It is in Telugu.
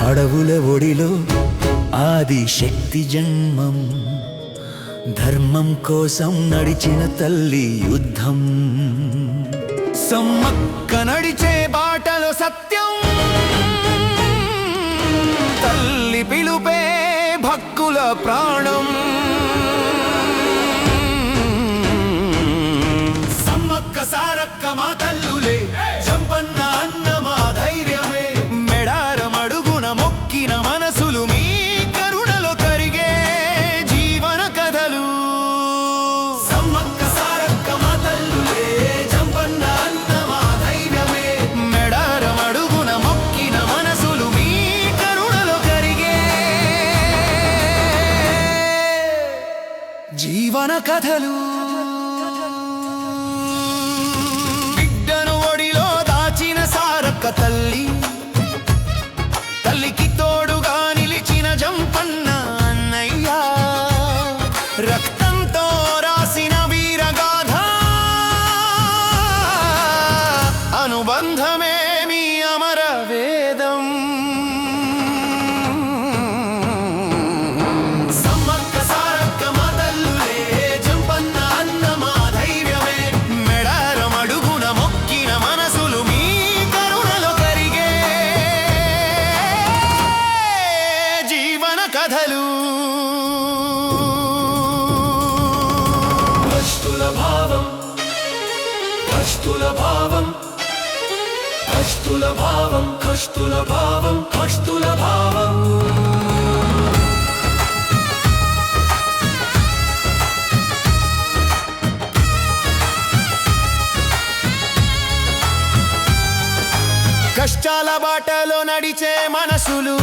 అడవుల ఒడిలో ఆది శక్తి జన్మం, ధర్మం కోసం నడిచిన తల్లి యుద్ధం. సమ్మక్క నడిచే బాటలో సత్యం, తల్లి పిలుపే భక్కుల ప్రాణం. సమ్మక్క సారక్క మా తల్లులే, జంపన్న అన్న మా ధైర్యమే. మెడారమడుగున మొక్కిన మనసులు మీ కరుణలో కరిగే జీవన కథలు. సమ్మక్క సారక్క మా తల్లులే, జంపన్న అన్న మా ధైర్యమే. మెడారమడుగున మొక్కిన మనసులు మీ కరుణలో కరిగే జీవన కథలు. బిడ్డను ఒడిలో దాచిన సారక్క తల్లి, తల్లికి తోడుగా నిలిచిన జంపన్న అన్నయ్య. రక్తంతో రాసిన వీరగాథ, అనుబంధమే మీ అమర వేదం. సమ్మక్క సారక్క మా తల్లులే, జంపన్న అన్న మా ధైర్యమే. మెడారమడుగున మొక్కిన మనసులు మీ కరుణలో కరిగే జీవన కథలు. కష్టుల భావం, కష్టుల భావం, కష్టుల భావం, కష్టుల భావం, కష్టుల భావం. కష్టాల బాటలో నడిచే మనసులు,